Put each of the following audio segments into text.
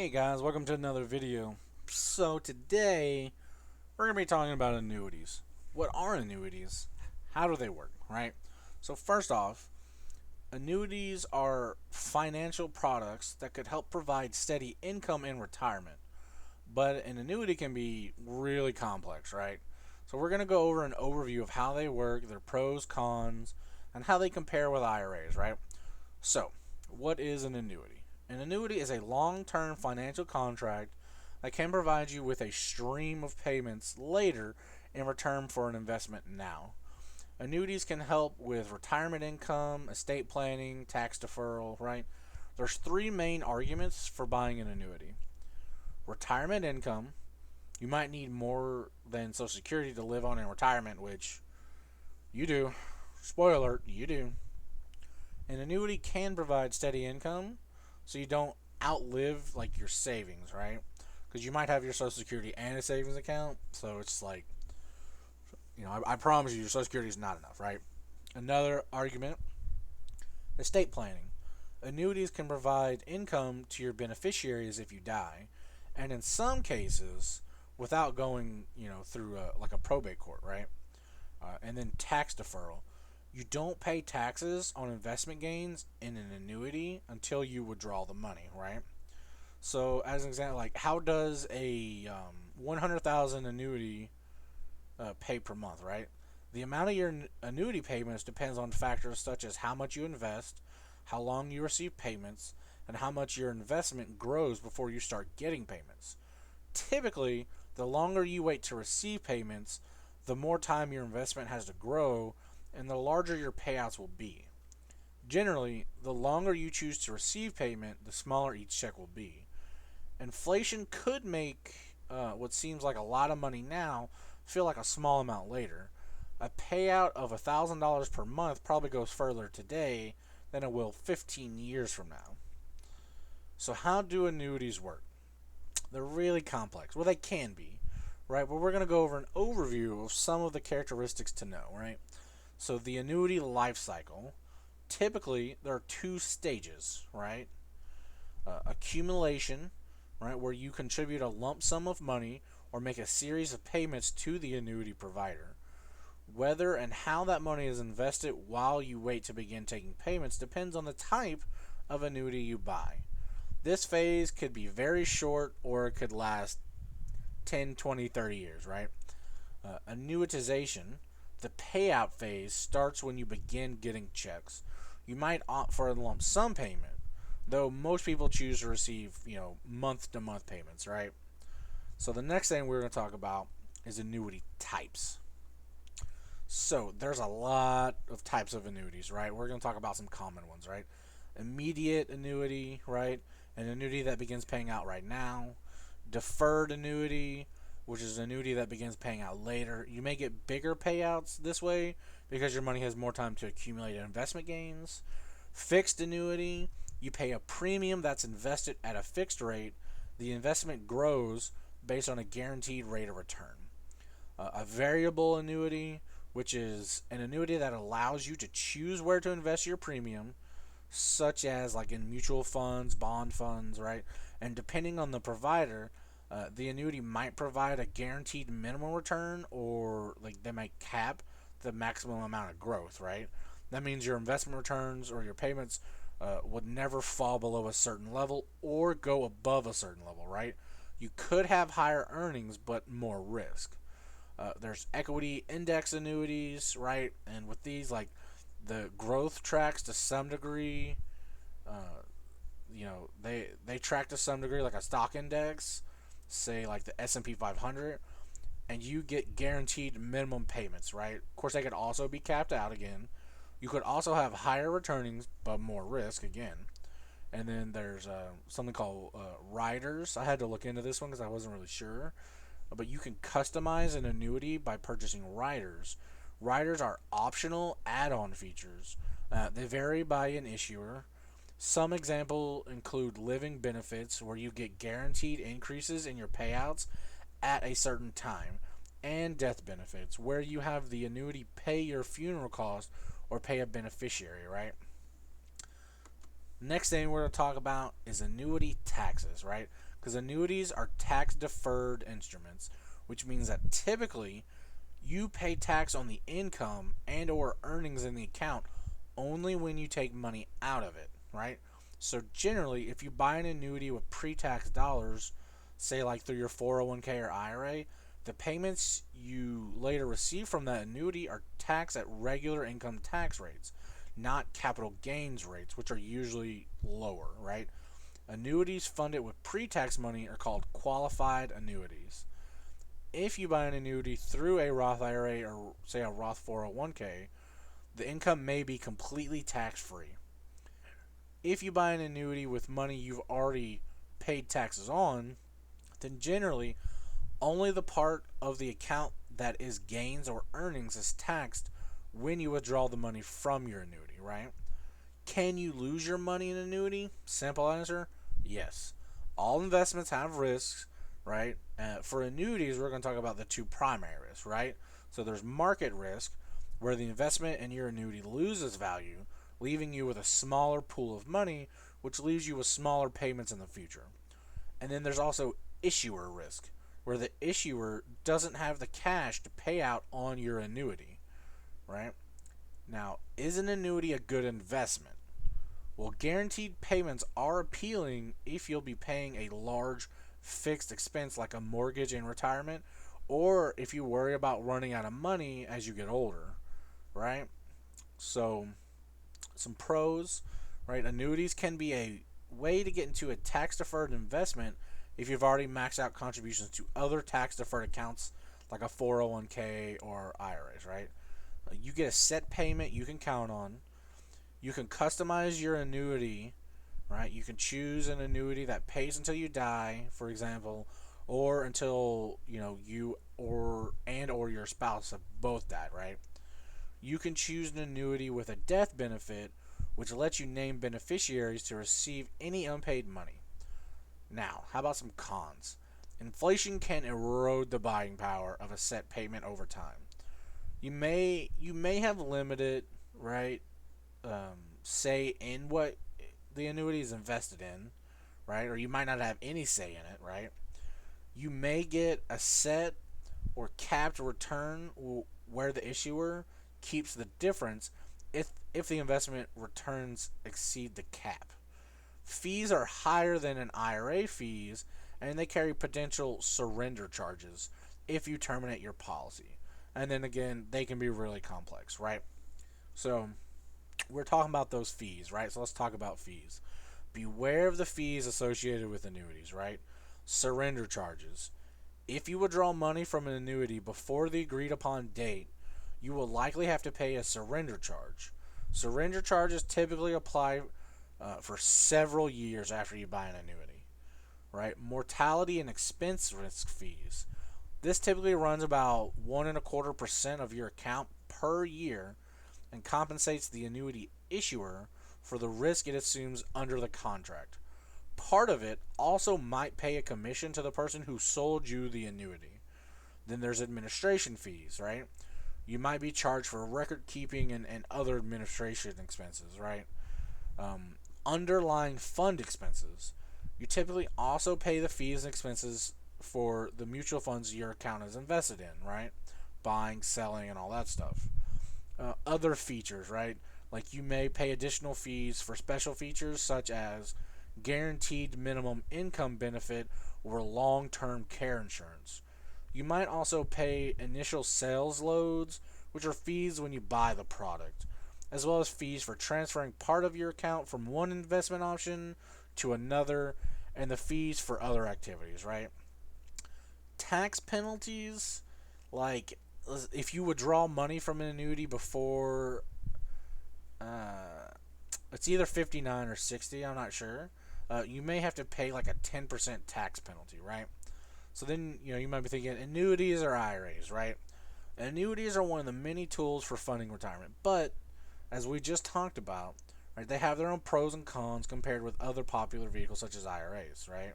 Hey guys, welcome to another video. So today we're going to be talking about annuities. What are annuities? How do they work, right? So first off, annuities are financial products that could help provide steady income in retirement. But an annuity can be really complex, right? So we're going to go over an overview of how they work, their pros, cons, and how they compare with IRAs, right? So, what is an annuity? An annuity is a long-term financial contract that can provide you with a stream of payments later in return for an investment now. Annuities can help with retirement income, estate planning, tax deferral, right? There's three main arguments for buying an annuity. Retirement income. You might need more than Social Security to live on in retirement, which you do. Spoiler alert, you do. An annuity can provide steady income, so you don't outlive like your savings, right? Because you might have your Social Security and a savings account, so it's like, I promise you, your Social Security is not enough, right? Another argument: estate planning. Annuities can provide income to your beneficiaries if you die, and in some cases, without going, through like a probate court, right? And then tax deferral. You don't pay taxes on investment gains in an annuity until you withdraw the money, right? So, as an example, like how does a 100,000 annuity pay per month, right? The amount of your annuity payments depends on factors such as how much you invest, how long you receive payments, and how much your investment grows before you start getting payments. Typically, the longer you wait to receive payments, the more time your investment has to grow and the larger your payouts will be. Generally, the longer you choose to receive payment, the smaller each check will be. Inflation could make what seems like a lot of money now feel like a small amount later. A payout of $1,000 per month probably goes further today than it will 15 years from now. So, how do annuities work? They're really complex. Well, they can be, right? But we're going to go over an overview of some of the characteristics to know, right? So, the annuity life cycle, typically there are two stages, right? Accumulation, right, where you contribute a lump sum of money or make a series of payments to the annuity provider. Whether and how that money is invested while you wait to begin taking payments depends on the type of annuity you buy. This phase could be very short or it could last 10, 20, 30 years, right? Annuitization, the payout phase, starts when you begin getting checks. You might opt for a lump sum payment, though most people choose to receive, month to month payments, right? So the next thing we're going to talk about is annuity types. So there's a lot of types of annuities, right? We're going to talk about some common ones, right? Immediate annuity, right? An annuity that begins paying out right now. Deferred annuity, which is an annuity that begins paying out later. You may get bigger payouts this way because your money has more time to accumulate investment gains. Fixed annuity, you pay a premium that's invested at a fixed rate. The investment grows based on a guaranteed rate of return. A variable annuity, which is an annuity that allows you to choose where to invest your premium, such as like in mutual funds, bond funds, right? And depending on the provider, the annuity might provide a guaranteed minimum return, or like they might cap the maximum amount of growth, right? That means your investment returns or your payments would never fall below a certain level or go above a certain level, right? You could have higher earnings but more risk. There's equity index annuities, right? And with these, like the growth tracks to some degree. They track to some degree like a stock index, say like the S&P 500, and you get guaranteed minimum payments, right? Of course, they could also be capped out again. You could also have higher returnings but more risk again. And then there's something called riders. I had to look into this one because I wasn't really sure. But you can customize an annuity by purchasing riders. Riders are optional add-on features. They vary by an issuer. Some examples include living benefits, where you get guaranteed increases in your payouts at a certain time, and death benefits, where you have the annuity pay your funeral costs or pay a beneficiary, right? Next thing we're going to talk about is annuity taxes, right? because annuities are tax deferred instruments, which means that typically you pay tax on the income and or earnings in the account only when you take money out of it, right? So generally, if you buy an annuity with pre-tax dollars, say like through your 401k or IRA, the payments you later receive from that annuity are taxed at regular income tax rates, not capital gains rates, which are usually lower, right? Annuities funded with pre-tax money are called qualified annuities. If you buy an annuity through a Roth IRA or say a Roth 401k, the income may be completely tax-free. If you buy an annuity with money you've already paid taxes on, then generally only the part of the account that is gains or earnings is taxed when you withdraw the money from your annuity, right? Can you lose your money in an annuity? Simple answer, yes. All investments have risks, right? For annuities, we're going to talk about the two primary risks, right? So there's market risk, where the investment in your annuity loses value, leaving you with a smaller pool of money, which leaves you with smaller payments in the future. And then there's also issuer risk, where the issuer doesn't have the cash to pay out on your annuity, right? Now, is an annuity a good investment? Well, guaranteed payments are appealing if you'll be paying a large fixed expense like a mortgage in retirement, or if you worry about running out of money as you get older, right? So, some pros, right? Annuities can be a way to get into a tax deferred investment if you've already maxed out contributions to other tax deferred accounts like a 401k or IRAs, right? You get a set payment you can count on. You can customize your annuity, right? You can choose an annuity that pays until you die, for example, or until you or your spouse have both died, right? You can choose an annuity with a death benefit, which lets you name beneficiaries to receive any unpaid money. Now, how about some cons? Inflation can erode the buying power of a set payment over time. You may have limited, right, say in what the annuity is invested in, right? Or you might not have any say in it, right? You may get a set or capped return where the issuer keeps the difference if the investment returns exceed the cap. Fees are higher than an IRA fees, and they carry potential surrender charges if you terminate your policy. And then again, they can be really complex, right? So, we're talking about those fees, right? So let's talk about fees. Beware of the fees associated with annuities, right? Surrender charges. If you withdraw money from an annuity before the agreed upon date, you will likely have to pay a surrender charge. Surrender charges typically apply for several years after you buy an annuity, right? Mortality and expense risk fees. This typically runs about 1.25% of your account per year and compensates the annuity issuer for the risk it assumes under the contract. Part of it also might pay a commission to the person who sold you the annuity. Then there's administration fees, right? You might be charged for record keeping and other administration expenses, right? Underlying fund expenses. You typically also pay the fees and expenses for the mutual funds your account is invested in, right? Buying, selling, and all that stuff. Other features, right? Like you may pay additional fees for special features such as guaranteed minimum income benefit or long-term care insurance. You might also pay initial sales loads, which are fees when you buy the product, as well as fees for transferring part of your account from one investment option to another, and the fees for other activities, right? Tax penalties, like if you withdraw money from an annuity before it's either 59 or 60, I'm not sure, you may have to pay like a 10% tax penalty, right? So then, you might be thinking annuities or IRAs, right? Annuities are one of the many tools for funding retirement, but as we just talked about, right, they have their own pros and cons compared with other popular vehicles such as IRAs, right?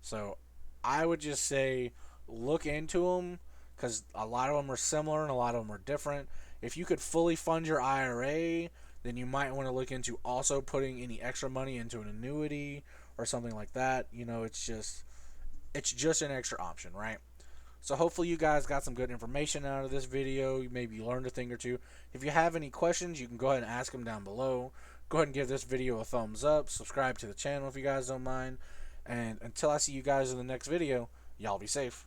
So I would just say look into them because a lot of them are similar and a lot of them are different. If you could fully fund your IRA, then you might want to look into also putting any extra money into an annuity or something like that, it's just an extra option, right? So hopefully you guys got some good information out of this video. Maybe you learned a thing or two. If you have any questions, you can go ahead and ask them down below. Go ahead and give this video a thumbs up. Subscribe to the channel if you guys don't mind. And until I see you guys in the next video, y'all be safe.